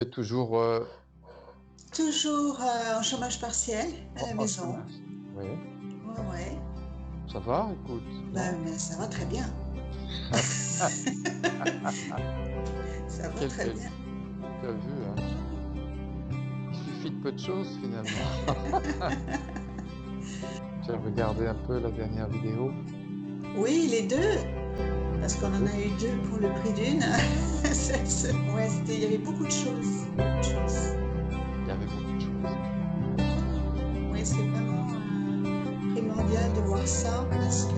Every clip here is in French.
Toujours Toujours en chômage partiel à la en maison. chômage? Oui. Ouais, ouais. Ça va, écoute, non? Mais ça va très bien. Ça va Quelle très belle bien. tu as vu, hein? Il suffit de peu de choses finalement. Tu as regardé un peu la dernière vidéo? Oui, les deux, parce qu'on en Oui, a eu deux pour le prix d'une. Ouais, il y avait beaucoup de choses. Beaucoup de choses. il y avait beaucoup de choses. Oui, c'est vraiment primordial de voir ça parce que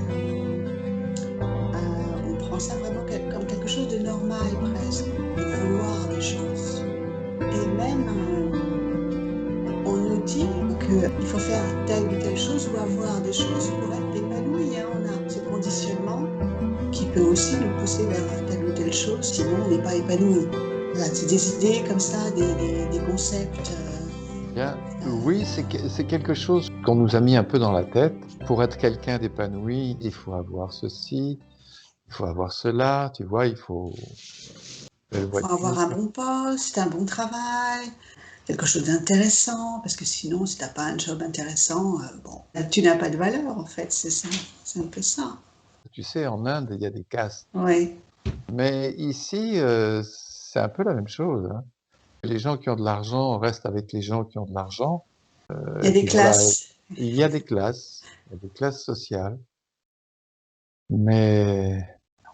on prend ça vraiment comme quelque chose de normal presque, de vouloir des choses. Et même on nous dit qu'il faut faire telle ou telle chose ou avoir des choses pour être épanoui, hein. On a ce conditionnement qui peut aussi nous pousser vers telle ou telle chose, sinon on n'est pas épanoui. Voilà, c'est des idées comme ça, des concepts. Bien, oui, c'est quelque chose qu'on nous a mis un peu dans la tête. Pour être quelqu'un d'épanoui, il faut avoir ceci, il faut avoir cela, tu vois, il faut belle Faut avoir voiture. un bon poste, un bon travail, quelque chose d'intéressant, parce que sinon, si t'as pas un job intéressant, bon, là, tu n'as pas de valeur en fait, c'est ça, c'est un peu ça. Tu sais, en Inde, il y a des castes. Oui, Mais ici, c'est un peu la même chose, hein. Les gens qui ont de l'argent restent avec les gens qui ont de l'argent. il y a Et des puis voilà, classes. il y a des classes sociales, mais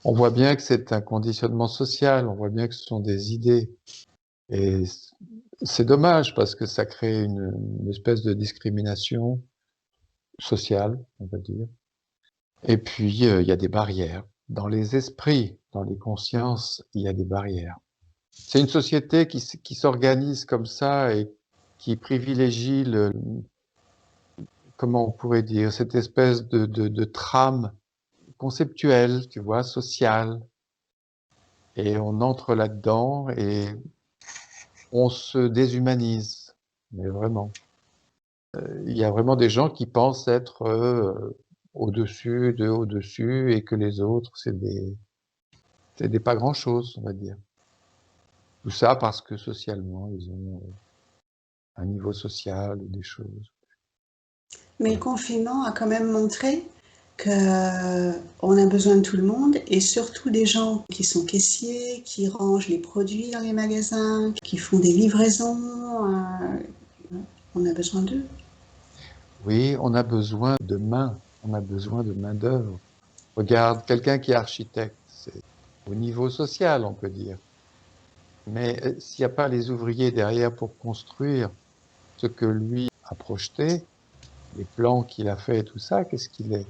on voit bien que c'est un conditionnement social, on voit bien que ce sont des idées. Et c'est dommage parce que ça crée une espèce de discrimination sociale, on va dire. Et puis, il y a des barrières. Dans les esprits, dans les consciences, il y a des barrières. C'est une société qui s'organise comme ça et qui privilégie comment on pourrait dire, cette espèce de trame conceptuelle, tu vois, sociale. Et on entre là-dedans et on se déshumanise. Mais vraiment. Il y a vraiment des gens qui pensent être au-dessus, de au-dessus, et que les autres, c'est des pas grand-chose, on va dire. Tout ça parce que socialement, ils ont un niveau social ou des choses. Mais le Voilà. confinement a quand même montré qu'on a besoin de tout le monde et surtout des gens qui sont caissiers, qui rangent les produits dans les magasins, qui font des livraisons. On a besoin d'eux. Oui, on a besoin de mains, on a besoin de main-d'œuvre. Regarde, quelqu'un qui est architecte, c'est au niveau social, on peut dire. Mais s'il n'y a pas les ouvriers derrière pour construire ce que lui a projeté, les plans qu'il a fait et tout ça, qu'est-ce qu'il est?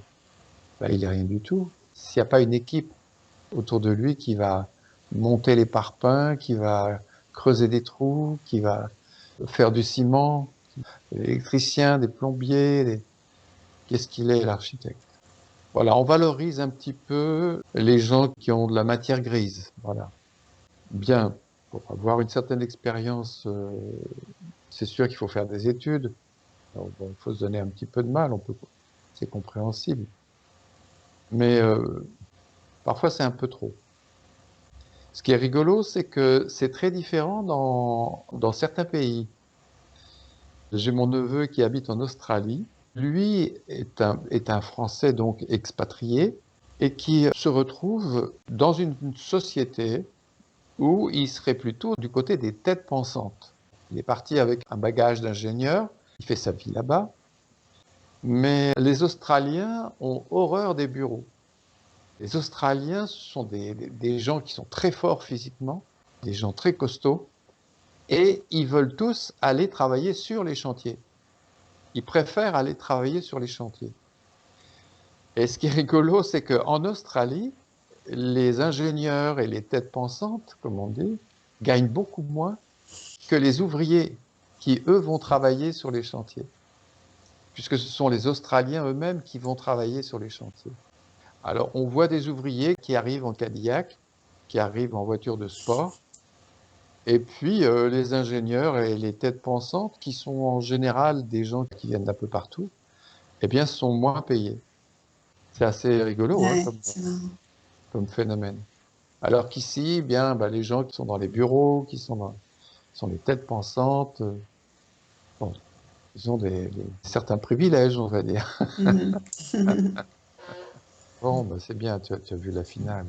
Ben, il est rien du tout. S'il n'y a pas une équipe autour de lui qui va monter les parpaings, qui va creuser des trous, qui va faire du ciment, l'électricien, des plombiers, qu'est-ce qu'il est, l'architecte? Voilà, on valorise un petit peu les gens qui ont de la matière grise. Voilà. Bien, pour avoir une certaine expérience, c'est sûr qu'il faut faire des études. Alors, bon, il faut se donner un petit peu de mal, c'est compréhensible. Mais parfois, c'est un peu trop. Ce qui est rigolo, c'est que c'est très différent dans certains pays. J'ai mon neveu qui habite en Australie. Lui est un Français donc expatrié et qui se retrouve dans une société où il serait plutôt du côté des têtes pensantes. Il est parti avec un bagage d'ingénieur, il fait sa vie là-bas, mais les Australiens ont horreur des bureaux. Les Australiens sont des gens qui sont très forts physiquement, des gens très costauds, et ils veulent tous aller travailler sur les chantiers. Ils préfèrent aller travailler sur les chantiers. Et ce qui est rigolo, c'est qu'en Australie, les ingénieurs et les têtes pensantes, comme on dit, gagnent beaucoup moins que les ouvriers qui, eux, vont travailler sur les chantiers, puisque ce sont les Australiens eux-mêmes qui vont travailler sur les chantiers. Alors, on voit des ouvriers qui arrivent en Cadillac, qui arrivent en voiture de sport, et puis les ingénieurs et les têtes pensantes, qui sont en général des gens qui viennent d'un peu partout, eh bien, sont moins payés. C'est assez rigolo hein, Ouais, c'est marrant. comme phénomène. Alors qu'ici, eh bien, bah, les gens qui sont dans les bureaux, qui Ce sont les têtes pensantes. Bon, ils ont certains privilèges, on va dire. Mhm. Bon, bah, c'est bien, tu as vu la finale.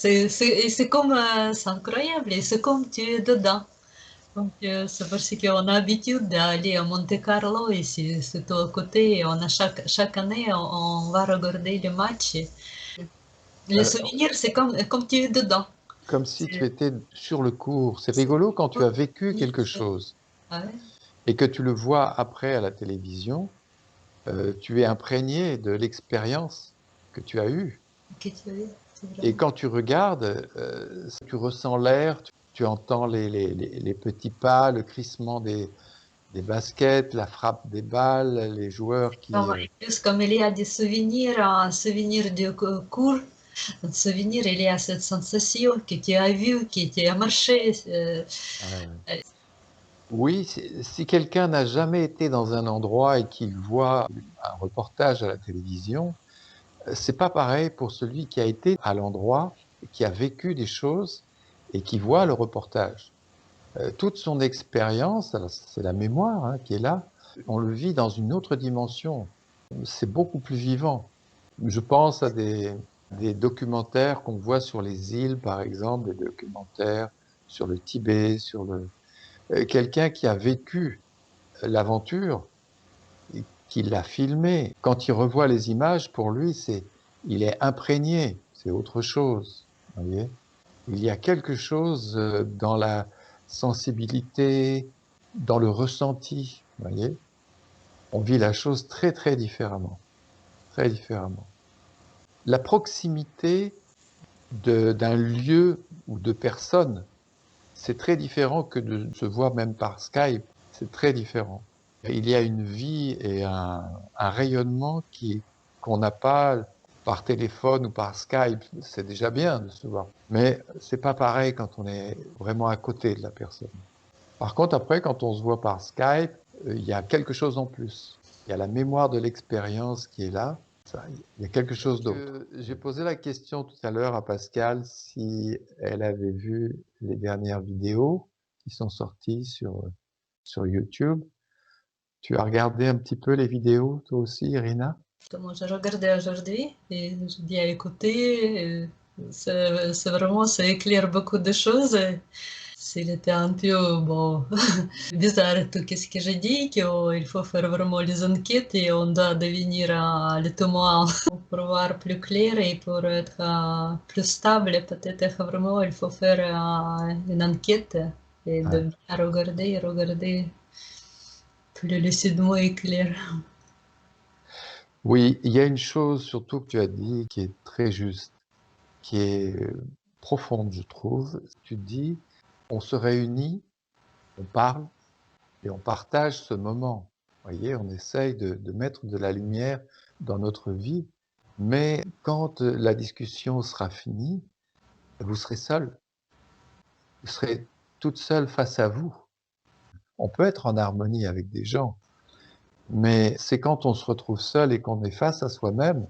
Et c'est comme, c'est incroyable, et c'est comme tu es dedans. Donc, c'est parce qu'on a l'habitude d'aller à Monte Carlo, ici, c'est tout à côté, et on a chaque année, on va regarder le match. Les Euh, souvenirs, c'est comme tu es dedans. Comme si tu C'est- étais sur le cours. C'est rigolo quand tu as vécu quelque chose Ouais, et que tu le vois après à la télévision, tu es imprégné de l'expérience que tu as eue. que tu as dit, c'est Et vraiment. quand tu regardes, tu ressens l'air, tu entends les petits pas, le crissement des baskets, la frappe des balles, les joueurs qui... Et plus, comme il y a des souvenirs, un souvenir du cours, un souvenir, il y a cette sensation que tu as vu, que tu as marché. Ouais, ouais. Oui, si quelqu'un n'a jamais été dans un endroit et qu'il voit un reportage à la télévision, c'est pas pareil pour celui qui a été à l'endroit, qui a vécu des choses et qui voit le reportage. Toute son expérience, alors c'est la mémoire hein, qui est là, on le vit dans une autre dimension. C'est beaucoup plus vivant. Je pense à des documentaires qu'on voit sur les îles, par exemple, des documentaires sur le Tibet, sur quelqu'un qui a vécu l'aventure, et qui l'a filmé. Quand il revoit les images, pour lui, il est imprégné, c'est autre chose. Vous voyez, il y a quelque chose dans la sensibilité, dans le ressenti. Vous voyez, on vit la chose très très différemment, très différemment. La proximité d'un lieu ou de personnes, c'est très différent que de se voir même par Skype. C'est très différent. Il y a une vie et un rayonnement qu'on n'a pas par téléphone ou par Skype. C'est déjà bien de se voir. Mais c'est pas pareil quand on est vraiment à côté de la personne. Par contre, après, quand on se voit par Skype, il y a quelque chose en plus. Il y a la mémoire de l'expérience qui est là. Il y a quelque chose d'autre. J'ai posé la question tout à l'heure à Pascal si elle avait vu les dernières vidéos qui sont sorties sur YouTube. Tu as regardé un petit peu les vidéos, toi aussi, Irina? Moi, j'ai regardé aujourd'hui et j'ai bien écouté. C'est vraiment, ça éclaire beaucoup de choses. C'était un peu bon, bizarre tout ce que j'ai dit, qu'il faut faire vraiment les enquêtes et on doit devenir le témoin pour voir plus clair et pour être plus stable. Peut-être vraiment il faut faire une enquête et de Ouais. bien regarder plus lucidement et clair. Oui, il y a une chose surtout que tu as dit qui est très juste, qui est profonde, je trouve. Tu dis, on se réunit, on parle et on partage ce moment. Vous voyez, on essaye de mettre de la lumière dans notre vie, mais quand la discussion sera finie, vous serez seul. Vous serez toute seule face à vous. On peut être en harmonie avec des gens, mais c'est quand on se retrouve seul et qu'on est face à soi-même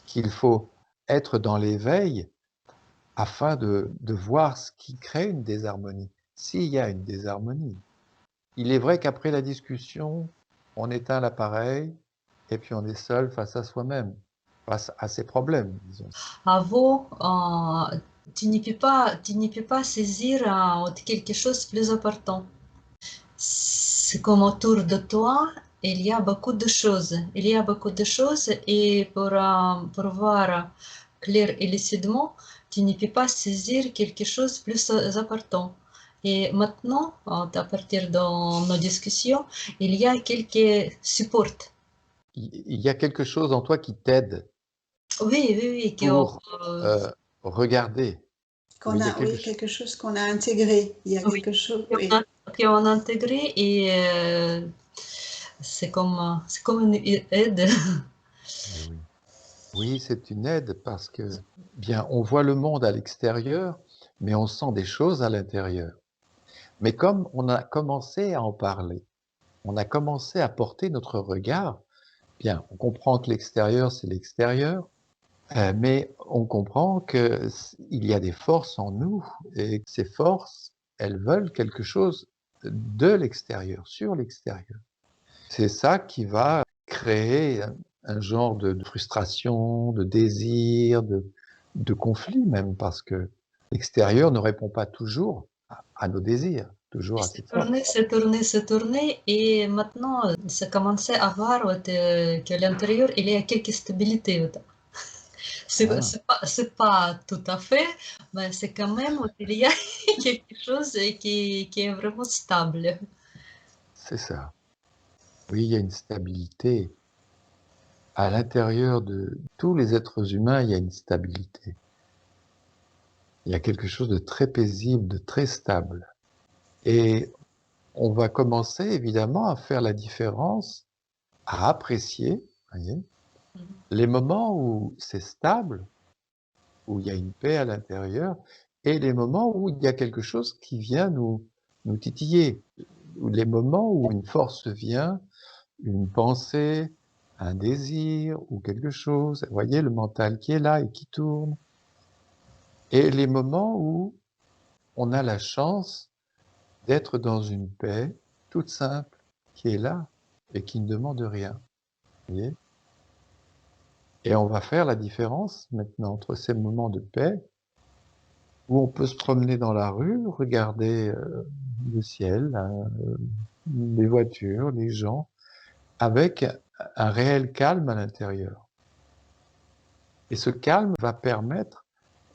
qu'il faut être dans l'éveil afin de voir ce qui crée une désharmonie. S'il y a une désharmonie, il est vrai qu'après la discussion, on éteint l'appareil et puis on est seul face à soi-même, face à ses problèmes, disons. Avant, tu ne peux pas saisir quelque chose de plus important. C'est comme autour de toi, il y a beaucoup de choses. Il y a beaucoup de choses et pour voir clair et lucidement, tu ne peux pas saisir quelque chose de plus important. Et maintenant, à partir de nos discussions, il y a quelques supports. Il y a quelque chose en toi qui t'aide Oui, pour regarder. Oui, Qu'on il y a a, quelque oui, chose. quelque chose qu'on a intégré. Il y a oui, quelque chose, qu'on oui. qu'on a intégré et c'est comme une aide. Eh oui. Oui, c'est une aide parce que, bien, on voit le monde à l'extérieur, mais on sent des choses à l'intérieur. Mais comme on a commencé à en parler, on a commencé à porter notre regard, bien, on comprend que l'extérieur, c'est l'extérieur, mais on comprend qu'il y a des forces en nous et que ces forces elles veulent quelque chose de l'extérieur, sur l'extérieur. C'est ça qui va créer un genre de frustration, de désir, de conflit même, parce que l'extérieur ne répond pas toujours à nos désirs, toujours Et assez fort. c'est tourné, et maintenant, ça commençait à voir que l'intérieur, il y a quelques stabilités. Ah, C'est pas tout à fait, mais c'est quand même, il y a quelque chose qui est vraiment stable. c'est ça. Oui, il y a une stabilité. À l'intérieur de tous les êtres humains, il y a une stabilité. Il y a quelque chose de très paisible, de très stable. Et on va commencer évidemment à faire la différence, à apprécier, voyez, les moments où c'est stable, où il y a une paix à l'intérieur, et les moments où il y a quelque chose qui vient nous titiller, ou les moments où une force vient, une pensée, un désir ou quelque chose, vous voyez, le mental qui est là et qui tourne, et les moments où on a la chance d'être dans une paix toute simple, qui est là et qui ne demande rien, vous voyez. Et on va faire la différence maintenant entre ces moments de paix où on peut se promener dans la rue, regarder le ciel, les voitures, les gens, avec un réel calme à l'intérieur. Et ce calme va permettre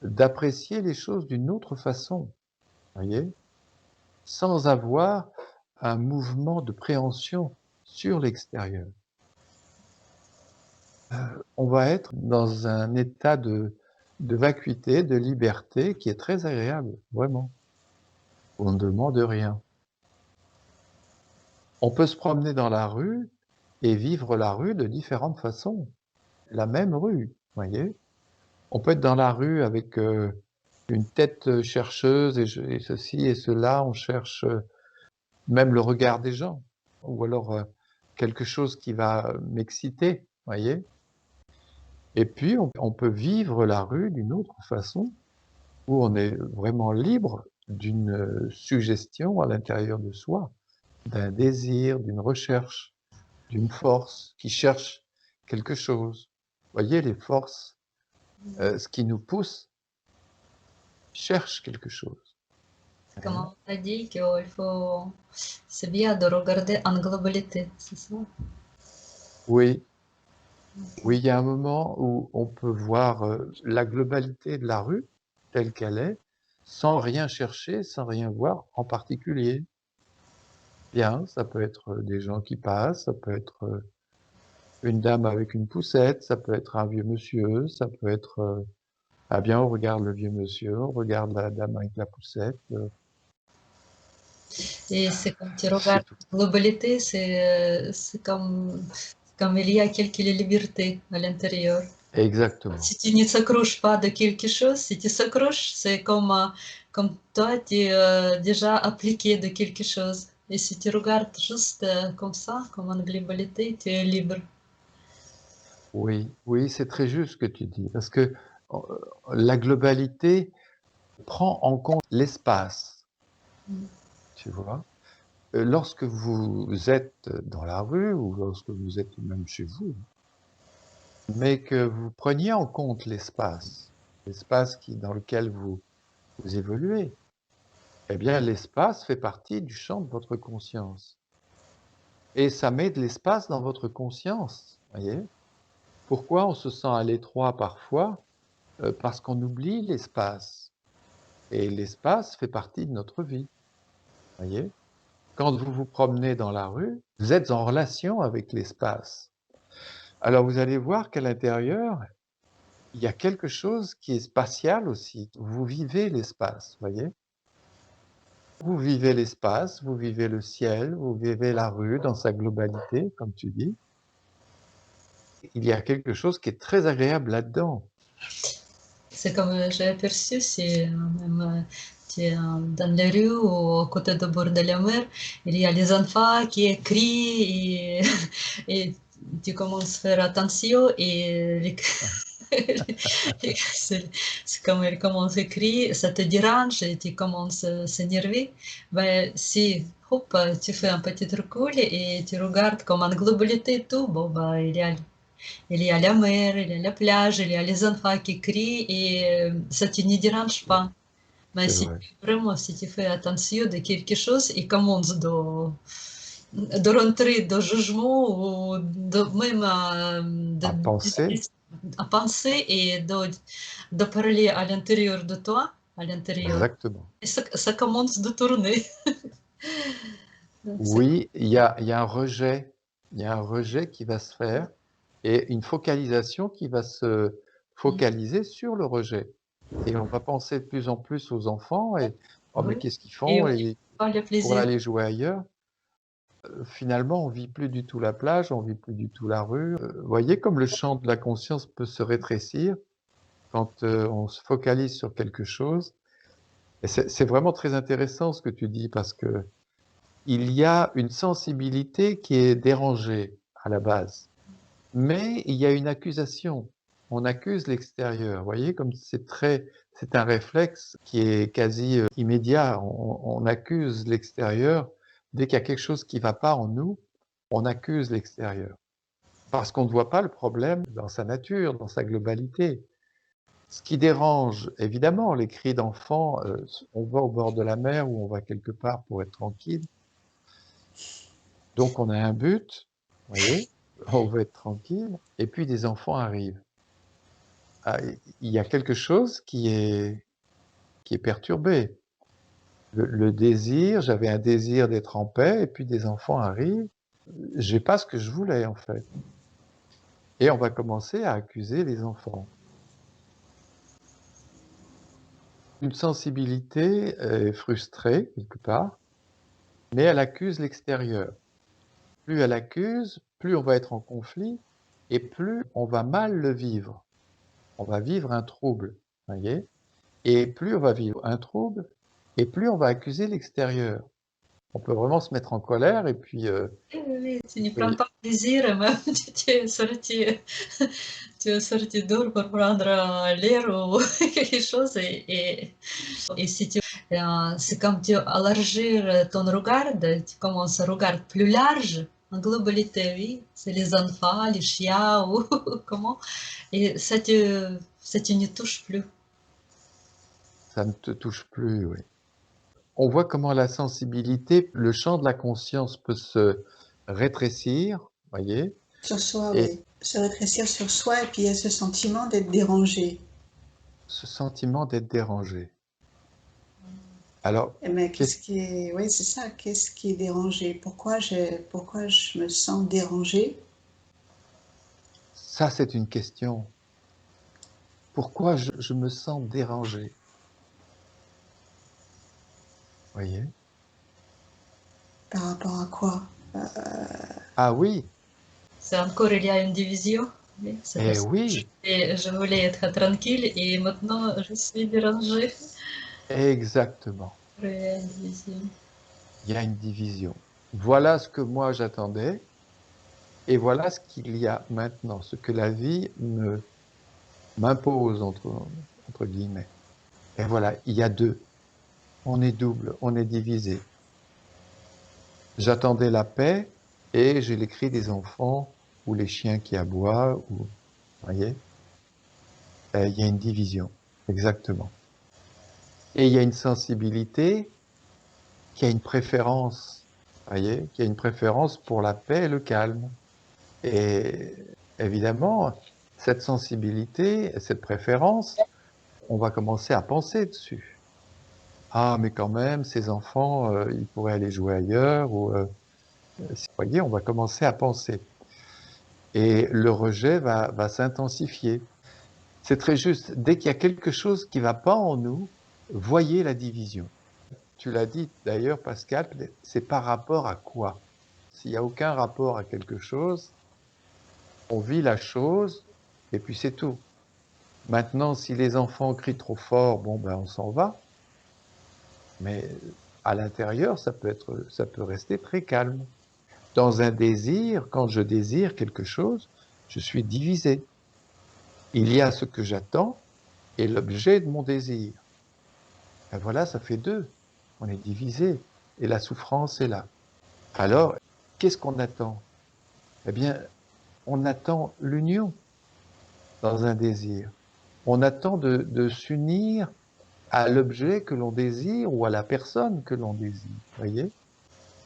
d'apprécier les choses d'une autre façon, voyez, sans avoir un mouvement de préhension sur l'extérieur. On va être dans un état de vacuité, de liberté qui est très agréable, vraiment. On ne demande rien. On peut se promener dans la rue et vivre la rue de différentes façons. La même rue, voyez. On peut être dans la rue avec une tête chercheuse et ceci et cela, on cherche même le regard des gens, ou alors quelque chose qui va m'exciter, voyez. Et puis on peut vivre la rue d'une autre façon, où on est vraiment libre d'une suggestion à l'intérieur de soi, d'un désir, d'une recherche, d'une force qui cherche quelque chose. Voyez, les forces, ce qui nous pousse, cherche quelque chose. Comme on a dit qu'il faut, c'est bien de regarder en globalité, c'est ça? Oui, oui, il y a un moment où on peut voir la globalité de la rue telle qu'elle est, sans rien chercher, sans rien voir en particulier. Bien, ça peut être des gens qui passent, ça peut être une dame avec une poussette, ça peut être un vieux monsieur, ça peut être ah bien, on regarde le vieux monsieur, on regarde la dame avec la poussette, Et c'est comme tu c'est regardes tout. la globalité, c'est comme il y a quelques libertés à l'intérieur. Exactement. Si tu ne s'accroches pas de quelque chose, si tu s'accroches, c'est comme toi, tu es déjà appliqué de quelque chose. Et si tu regardes juste comme ça, comme en globalité, tu es libre. Oui, oui, c'est très juste ce que tu dis, parce que euh, la globalité prend en compte l'espace, tu vois. Lorsque vous êtes dans la rue ou lorsque vous êtes même chez vous, mais que vous preniez en compte l'espace, dans lequel vous évoluez, eh bien l'espace fait partie du champ de votre conscience. Et ça met de l'espace dans votre conscience, voyez. Pourquoi on se sent à l'étroit parfois? Parce qu'on oublie l'espace. Et l'espace fait partie de notre vie, voyez. Quand vous vous promenez dans la rue, vous êtes en relation avec l'espace. Alors vous allez voir qu'à l'intérieur, il y a quelque chose qui est spatial aussi. Vous vivez l'espace, voyez. Vous vivez l'espace, vous vivez le ciel, vous vivez la rue dans sa globalité, comme tu dis. Il y a quelque chose qui est très agréable là-dedans. C'est comme j'ai aperçu, c'est même tu es dans les rues ou à côté de bord de la mer, il y a les enfants qui crient et, et tu commences à faire attention et C'est comme elle commence à crier, ça te dérange et tu commences à s'énerver. Ben, si hop, tu fais un petit recul et tu regardes comme en globalité tout, bon, bah, il y a la mer, il y a la plage, il y a les enfants qui crient et ça te ne dérange pas. Mais C'est si vrai. vraiment, si tu fais attention de quelque chose, il commence de rentrer de jugement ou de, même À penser, à penser et de parler à l'intérieur de toi, à l'intérieur. exactement. Et ça commence de tourner. C'est Oui, il y a un rejet. Il y a un rejet qui va se faire et une focalisation qui va se focaliser sur le rejet. Et on va penser de plus en plus aux enfants et oh mais oui. qu'est-ce qu'ils Et font? oui, Et pas le pour plaisir. aller jouer ailleurs. Finalement, on vit plus du tout la plage, on vit plus du tout la rue. Vous voyez comme le champ de la conscience peut se rétrécir quand on se focalise sur quelque chose. Et c'est vraiment très intéressant ce que tu dis parce que il y a une sensibilité qui est dérangée à la base, mais il y a une accusation. On accuse l'extérieur. Vous voyez comme c'est un réflexe qui est quasi immédiat. On accuse l'extérieur dès qu'il y a quelque chose qui ne va pas en nous. On accuse l'extérieur parce qu'on ne voit pas le problème dans sa nature, dans sa globalité. Ce qui dérange, évidemment, les cris d'enfants, on va au bord de la mer ou on va quelque part pour être tranquille. Donc on a un but, vous voyez, on veut être tranquille, et puis des enfants arrivent. Ah, il y a quelque chose qui est perturbé. Le désir, j'avais un désir d'être en paix, et puis des enfants arrivent. J'ai pas ce que je voulais en fait. Et on va commencer à accuser les enfants. Une sensibilité est frustrée quelque part, mais elle accuse l'extérieur. Plus elle accuse, plus on va être en conflit et plus on va mal le vivre. On va vivre un trouble, voyez? Et plus on va vivre un trouble et plus on va accuser l'extérieur. On peut vraiment se mettre en colère et puis, Oui, oui, oui, tu ne prends oui, pas plaisir, même tu es sorti dehors pour prendre l'air ou quelque chose et si tu, c'est comme tu élargis ton regard, tu commences à regarder plus large, en globalité, oui, c'est les enfants, les chiens ou comment, et ça te ne touche plus. ça ne te touche plus, oui. On voit comment la sensibilité, le champ de la conscience peut se rétrécir, voyez? Sur soi, Et oui. Se rétrécir sur soi et puis il y a ce sentiment d'être dérangé. ce sentiment d'être dérangé. Alors, Mais qu'est-ce qu'est-ce qui est... Oui, c'est ça. Qu'est-ce qui est dérangé? Pourquoi je me sens dérangée? ça, c'est une question. Pourquoi je me sens dérangé? Voyez? Par rapport à quoi? Ah oui, C'est encore, il y a une division. Oui, c'est eh parce que oui, je voulais être tranquille et maintenant je suis dérangée. exactement. Il y a une division. Il y a une division. Voilà ce que moi j'attendais et voilà ce qu'il y a maintenant, ce que la vie m'impose entre guillemets. Et voilà, il y a deux. On est double, on est divisé. J'attendais la paix et j'ai les cris des enfants ou les chiens qui aboient ou, vous voyez, il y a une division, exactement. Et il y a une sensibilité qui a une préférence, vous voyez, qui a une préférence pour la paix et le calme. Et évidemment, cette sensibilité, cette préférence, on va commencer à penser dessus. Ah, mais quand même, ces enfants, ils pourraient aller jouer ailleurs, ou, vous voyez, on va commencer à penser. Et le rejet va s'intensifier. C'est très juste. Dès qu'il y a quelque chose qui ne va pas en nous, voyez la division. Tu l'as dit d'ailleurs, Pascal, c'est par rapport à quoi? S'il n'y a aucun rapport à quelque chose, on vit la chose et puis c'est tout. Maintenant, si les enfants crient trop fort, bon ben on s'en va. Mais à l'intérieur, ça peut rester très calme. Dans un désir, quand je désire quelque chose, je suis divisé. Il y a ce que j'attends et l'objet de mon désir. Et voilà, ça fait deux. On est divisé et la souffrance est là. Alors, qu'est-ce qu'on attend? Eh bien, on attend l'union dans un désir. On attend de s'unir à l'objet que l'on désire ou à la personne que l'on désire, voyez?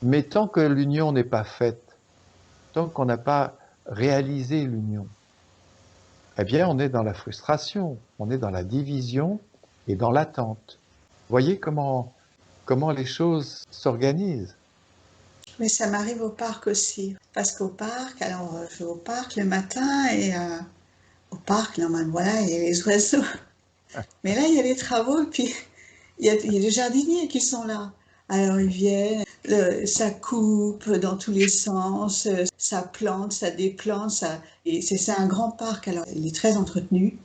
Mais tant que l'union n'est pas faite, tant qu'on n'a pas réalisé l'union, eh bien, on est dans la frustration, on est dans la division et dans l'attente. Voyez comment les choses s'organisent. Mais ça m'arrive au parc aussi. Parce qu'au parc, alors je vais au parc le matin et au parc, normalement, voilà, il y a les oiseaux. Mais là, il y a les travaux et puis il y a les jardiniers qui sont là. Alors ils viennent, ça coupe dans tous les sens, ça plante, ça déplante, et c'est un grand parc. Alors il est très entretenu.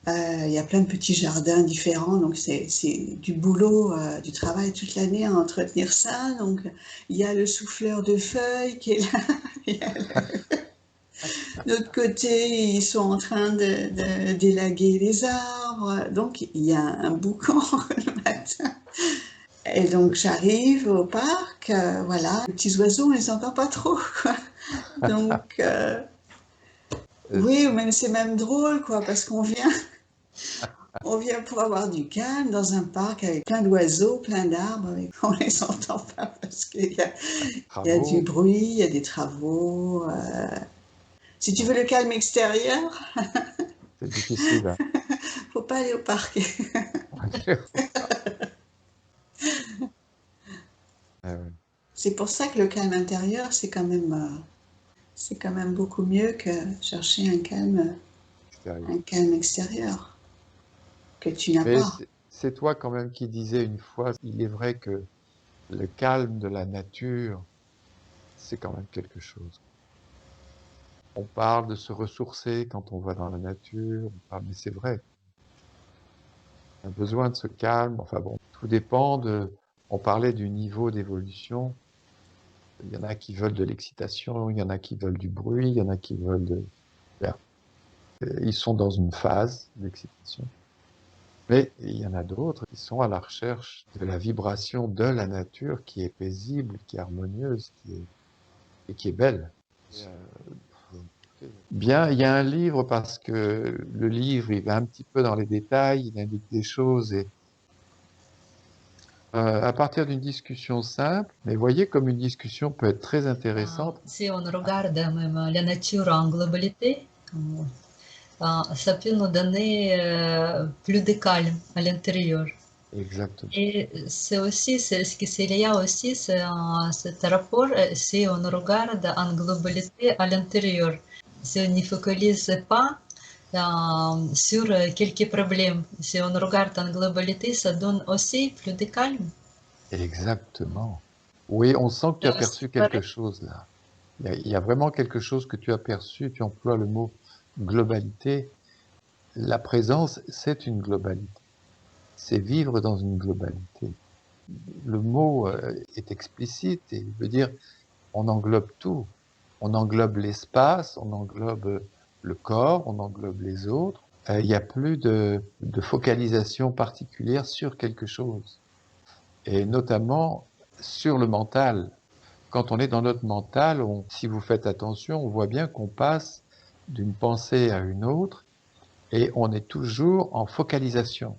Il y a plein de petits jardins différents, donc c'est du boulot, du travail toute l'année à entretenir ça. Donc il y a le souffleur de feuilles qui est là. Il y a de l'autre côté, ils sont en train d'élaguer les arbres. Donc il y a un boucan le matin. Et donc j'arrive au parc, voilà, les petits oiseaux, on les entend pas trop, quoi. Donc oui, mais c'est même drôle, quoi, parce on vient pour avoir du calme dans un parc avec plein d'oiseaux, plein d'arbres, et on les entend pas parce il y a du Bravo, bruit, il y a des travaux. Si tu veux le calme extérieur, c'est difficile. Hein. faut pas aller au parc. C'est pour ça que le calme intérieur, c'est quand même beaucoup mieux que chercher un calme extérieur que tu n'as Mais pas. c'est toi quand même qui disais une fois, il est vrai que le calme de la nature, c'est quand même quelque chose. On parle de se ressourcer quand on va dans la nature, mais c'est vrai, on a besoin de ce calme. Enfin bon, tout dépend de. On parlait du niveau d'évolution. Il y en a qui veulent de l'excitation, il y en a qui veulent du bruit, il y en a qui veulent de. Bien. Ils sont dans une phase d'excitation. Mais il y en a d'autres qui sont à la recherche de la vibration de la nature qui est paisible, qui est harmonieuse, et qui est belle. Bien, il y a un livre parce que le livre, il va un petit peu dans les détails, il indique des choses et à partir d'une discussion simple, mais voyez comme une discussion peut être très intéressante. Si on regarde même la nature en globalité, ça peut nous donner plus de calme à l'intérieur. Exactement. Et c'est aussi, ce qu'il y a aussi, c'est cet rapport, si on regarde en globalité à l'intérieur, si on ne focalise pas sur quelques problèmes, si on regarde en globalité, ça donne aussi plus de calme. Exactement. Oui, on sent que tu as perçu quelque chose là. Il y a vraiment quelque chose que tu as perçu, tu emploies le mot globalité. La présence, c'est une globalité. C'est vivre dans une globalité. Le mot est explicite et il veut dire on englobe tout. On englobe l'espace, on englobe le corps, on englobe les autres. Il n'y a plus de focalisation particulière sur quelque chose. Et notamment sur le mental. Quand on est dans notre mental, si vous faites attention, on voit bien qu'on passe d'une pensée à une autre et on est toujours en focalisation.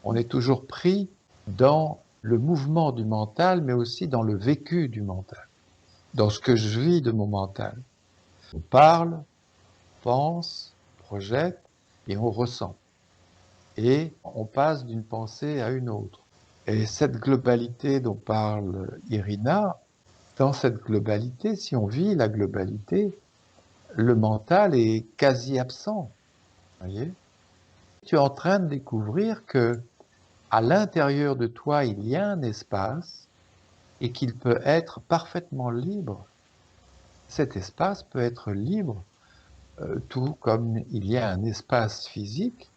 On est toujours pris dans le mouvement du mental, mais aussi dans le vécu du mental, dans ce que je vis de mon mental. On parle, pense, projette et on ressent. Et on passe d'une pensée à une autre. Et cette globalité dont parle Irina, dans cette globalité, si on vit la globalité, le mental est quasi absent. Voyez, tu es en train de découvrir que à l'intérieur de toi, il y a un espace et qu'il peut être parfaitement libre. Cet espace peut être libre, tout comme il y a un espace physique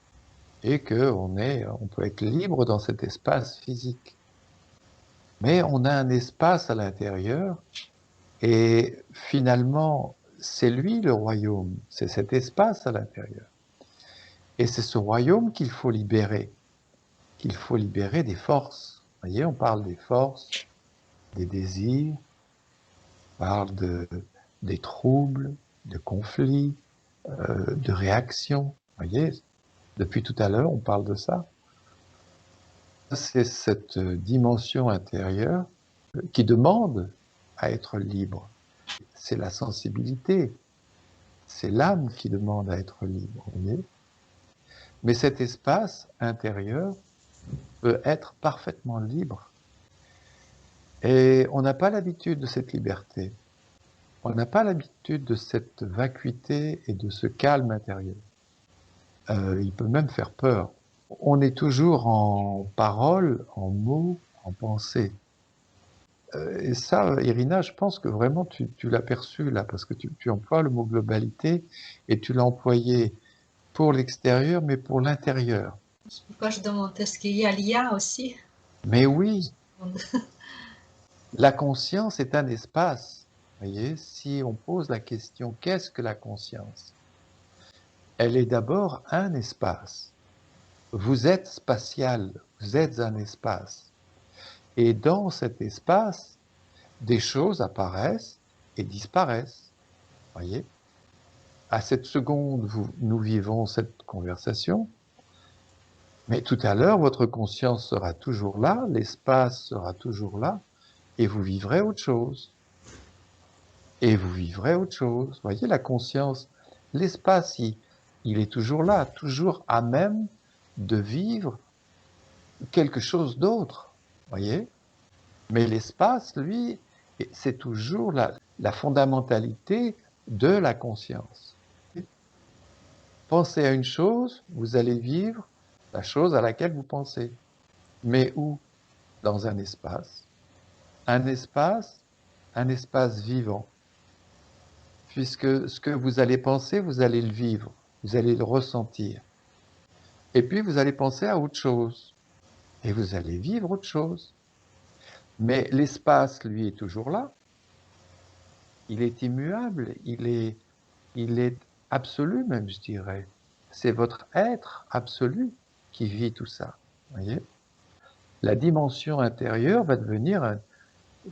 et on peut être libre dans cet espace physique. Mais on a un espace à l'intérieur et finalement, c'est lui le royaume, c'est cet espace à l'intérieur. Et c'est ce royaume qu'il faut libérer des forces. Vous voyez, on parle des forces, des désirs, on parle des troubles, de conflits, de réactions. Vous voyez, depuis tout à l'heure, on parle de ça. C'est cette dimension intérieure qui demande à être libre. C'est la sensibilité, c'est l'âme qui demande à être libre. Vous voyez. Mais cet espace intérieur peut être parfaitement libre. Et on n'a pas l'habitude de cette liberté. On n'a pas l'habitude de cette vacuité et de ce calme intérieur. Il peut même faire peur. On est toujours en parole, en mots, en pensée. Et ça, Irina, je pense que vraiment tu l'as perçu là, parce que tu emploies le mot globalité et tu l'as employé pour l'extérieur, mais pour l'intérieur. C'est pourquoi je demande, est-ce qu'il y a lien aussi? Mais oui, la conscience est un espace. Vous voyez, si on pose la question, qu'est-ce que la conscience? Elle est d'abord un espace. Vous êtes spatial, vous êtes un espace. Et dans cet espace, des choses apparaissent et disparaissent. Voyez. À cette seconde, nous vivons cette conversation, mais tout à l'heure, votre conscience sera toujours là, l'espace sera toujours là, et vous vivrez autre chose. Et vous vivrez autre chose. Voyez, la conscience, l'espace, il est toujours là, toujours à même de vivre quelque chose d'autre. Voyez. Mais l'espace, lui, c'est toujours la fondamentalité de la conscience. Pensez à une chose, vous allez vivre la chose à laquelle vous pensez. Mais où? Dans un espace. Un espace vivant. Puisque ce que vous allez penser, vous allez le vivre, vous allez le ressentir. Et puis vous allez penser à autre chose. Et vous allez vivre autre chose. Mais l'espace, lui, est toujours là. Il est immuable, il est absolu même, je dirais. C'est votre être absolu qui vit tout ça. Voyez. La dimension intérieure va devenir,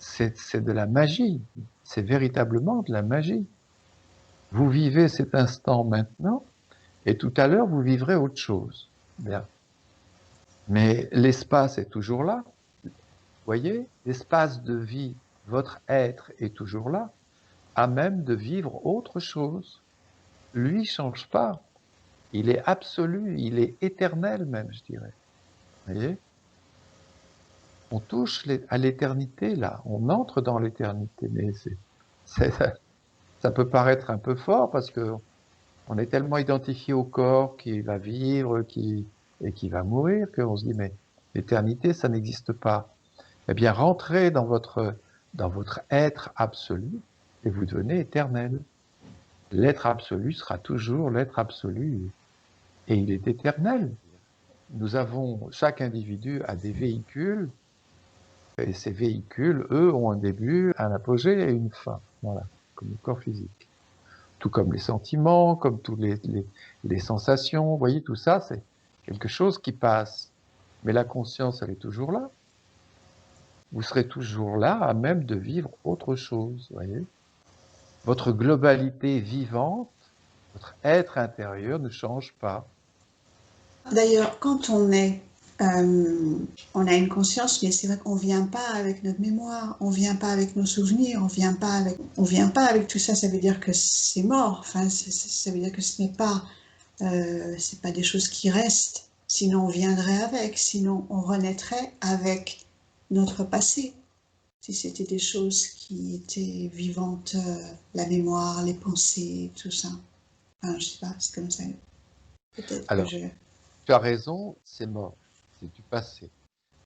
c'est de la magie. C'est véritablement de la magie. Vous vivez cet instant maintenant, et tout à l'heure, vous vivrez autre chose. Bien. Mais l'espace est toujours là. Voyez, l'espace de vie, votre être est toujours là, à même de vivre autre chose. Lui ne change pas. Il est absolu, il est éternel même, je dirais. Vous voyez? On touche à l'éternité, là. On entre dans l'éternité. Mais ça peut paraître un peu fort parce que on est tellement identifié au corps qui va vivre, et qui va mourir, qu'on se dit, mais l'éternité, ça n'existe pas. Eh bien, rentrez dans votre être absolu et vous devenez éternel. L'être absolu sera toujours l'être absolu et il est éternel. Chaque individu a des véhicules et ces véhicules, eux, ont un début, un apogée et une fin. Voilà, comme le corps physique. Tout comme les sentiments, comme toutes les sensations. Vous voyez, tout ça, c'est quelque chose qui passe. Mais la conscience, elle est toujours là. Vous serez toujours là à même de vivre autre chose, voyez. Votre globalité vivante, votre être intérieur ne change pas. D'ailleurs, quand on a une conscience, mais c'est vrai qu'on ne vient pas avec notre mémoire, on ne vient pas avec nos souvenirs, on ne vient pas avec tout ça, ça veut dire que c'est mort, enfin, ça veut dire que ce n'est pas, c'est pas des choses qui restent, sinon on viendrait avec, sinon on renaîtrait avec notre passé. Si c'était des choses qui étaient vivantes, la mémoire, les pensées, tout ça. Enfin, je sais pas, c'est comme ça. Peut-être que Alors, tu as raison, c'est mort, c'est du passé.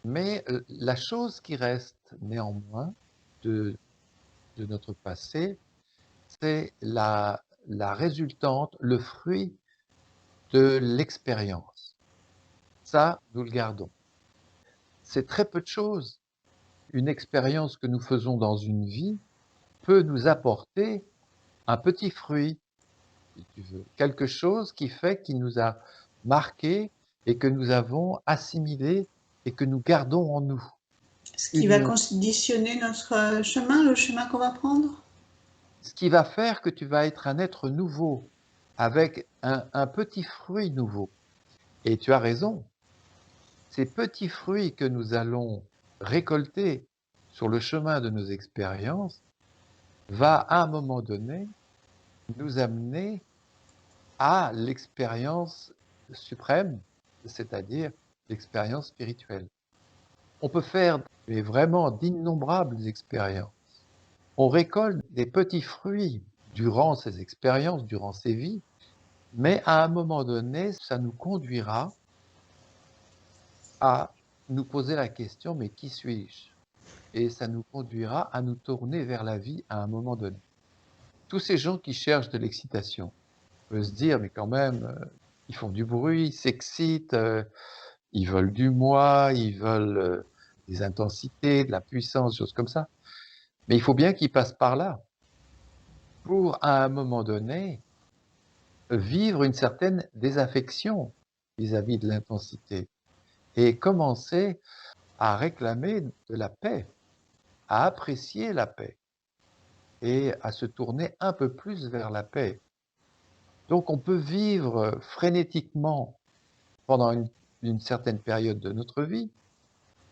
Mais la chose qui reste néanmoins de notre passé, c'est la résultante, le fruit de l'expérience. Ça, nous le gardons. C'est très peu de choses. Une expérience que nous faisons dans une vie peut nous apporter un petit fruit, si tu veux, quelque chose qui fait qu'il nous a marquées et que nous avons assimilées et que nous gardons en nous. Ce qui va conditionner notre chemin, le chemin qu'on va prendre. Ce qui va faire que tu vas être un être nouveau, avec un petit fruit nouveau. Et tu as raison, ces petits fruits que nous allons récolter sur le chemin de nos expériences va à un moment donné nous amener à l'expérience suprême, c'est-à-dire l'expérience spirituelle. On peut faire vraiment d'innombrables expériences. On récolte des petits fruits durant ces expériences, durant ces vies, mais à un moment donné, ça nous conduira à nous poser la question, mais qui suis-je? Et ça nous conduira à nous tourner vers la vie à un moment donné. Tous ces gens qui cherchent de l'excitation, on peut se dire, mais quand même, ils font du bruit, ils s'excitent, ils veulent du moi, ils veulent des intensités, de la puissance, choses comme ça. Mais il faut bien qu'ils passent par là pour, à un moment donné, vivre une certaine désaffection vis-à-vis de l'intensité et commencer à réclamer de la paix, à apprécier la paix et à se tourner un peu plus vers la paix. Donc on peut vivre frénétiquement pendant une certaine période de notre vie,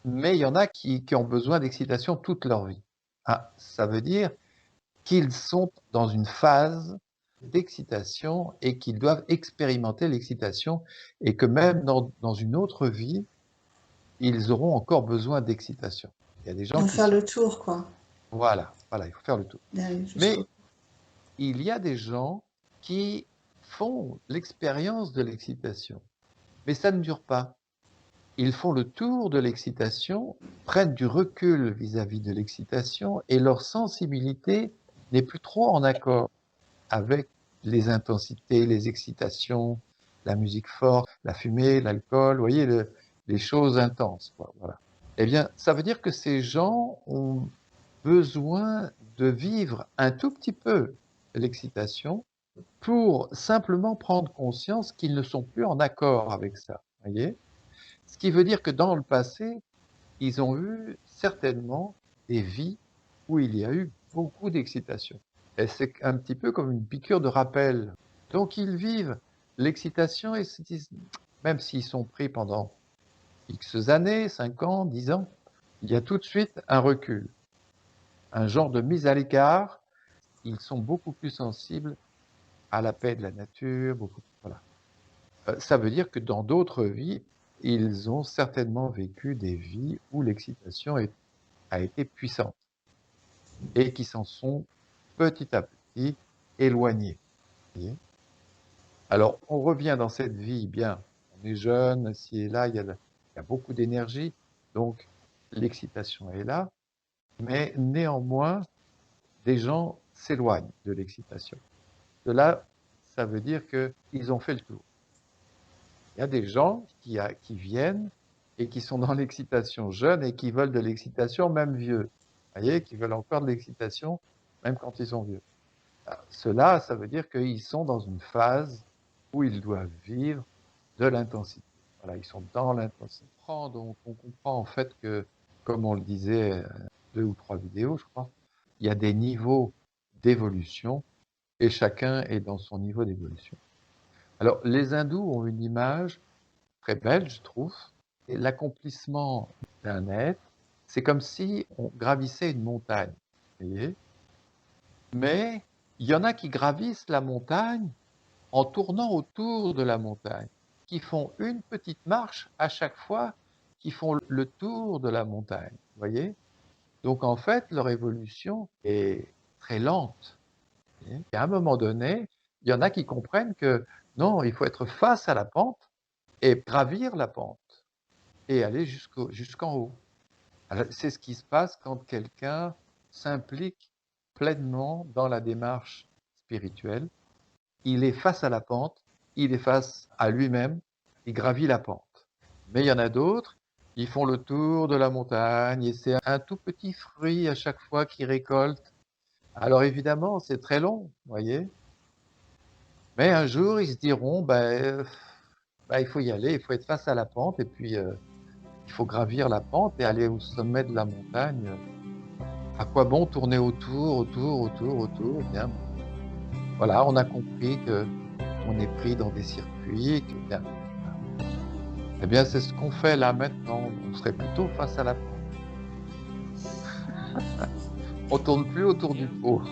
mais il y en a qui ont besoin d'excitation toute leur vie. Ah, ça veut dire qu'ils sont dans une phase d'excitation et qu'ils doivent expérimenter l'excitation et que même dans une autre vie, ils auront encore besoin d'excitation. Il y a des gens On qui faire sont... le tour, quoi. Voilà, il faut faire le tour. D'aller Mais jusqu'au... il y a des gens qui font l'expérience de l'excitation, mais ça ne dure pas. Ils font le tour de l'excitation, prennent du recul vis-à-vis de l'excitation et leur sensibilité n'est plus trop en accord avec les intensités, les excitations, la musique forte, la fumée, l'alcool, vous voyez, les choses intenses, quoi, voilà. Eh bien, ça veut dire que ces gens ont besoin de vivre un tout petit peu l'excitation pour simplement prendre conscience qu'ils ne sont plus en accord avec ça, voyez? Ce qui veut dire que dans le passé, ils ont eu certainement des vies où il y a eu beaucoup d'excitation. Et c'est un petit peu comme une piqûre de rappel. Donc ils vivent l'excitation et se disent, même s'ils sont pris pendant X années, 5 ans, 10 ans, il y a tout de suite un recul, un genre de mise à l'écart. Ils sont beaucoup plus sensibles à la paix de la nature, voilà. Ça veut dire que dans d'autres vies, ils ont certainement vécu des vies où l'excitation a été puissante et qui s'en sont petit à petit éloignés. Alors, on revient dans cette vie, bien, on est jeune, ci et là, il y a beaucoup d'énergie, donc l'excitation est là, mais néanmoins, des gens s'éloignent de l'excitation. De là, ça veut dire qu'ils ont fait le tour. Il y a des gens qui viennent et qui sont dans l'excitation jeune et qui veulent de l'excitation même vieux. Vous voyez, qui veulent encore de l'excitation même quand ils sont vieux. Cela, ça veut dire qu'ils sont dans une phase où ils doivent vivre de l'intensité. Voilà, ils sont dans l'intensité. Donc, on comprend en fait que, comme on le disait 2 ou 3 vidéos, je crois, il y a des niveaux d'évolution et chacun est dans son niveau d'évolution. Alors, les hindous ont une image très belle, je trouve. Et l'accomplissement d'un être, c'est comme si on gravissait une montagne, vous voyez? Mais il y en a qui gravissent la montagne en tournant autour de la montagne, qui font une petite marche à chaque fois qu'ils font le tour de la montagne, vous voyez? Donc en fait, leur évolution est très lente. Et à un moment donné, il y en a qui comprennent que non, il faut être face à la pente et gravir la pente et aller jusqu'en haut. Alors, c'est ce qui se passe quand quelqu'un s'implique pleinement dans la démarche spirituelle. Il est face à la pente, il est face à lui-même, il gravit la pente. Mais il y en a d'autres, ils font le tour de la montagne et c'est un tout petit fruit à chaque fois qu'ils récoltent. Alors évidemment, c'est très long, vous voyez. Mais un jour, ils se diront, ben, bah, il faut y aller, il faut être face à la pente et puis il faut gravir la pente et aller au sommet de la montagne. À quoi bon tourner autour, autour, autour, autour? Eh bien, voilà, on a compris que on est pris dans des circuits, que bien, eh bien, c'est ce qu'on fait là maintenant. On serait plutôt face à la pente. On tourne plus autour du pot.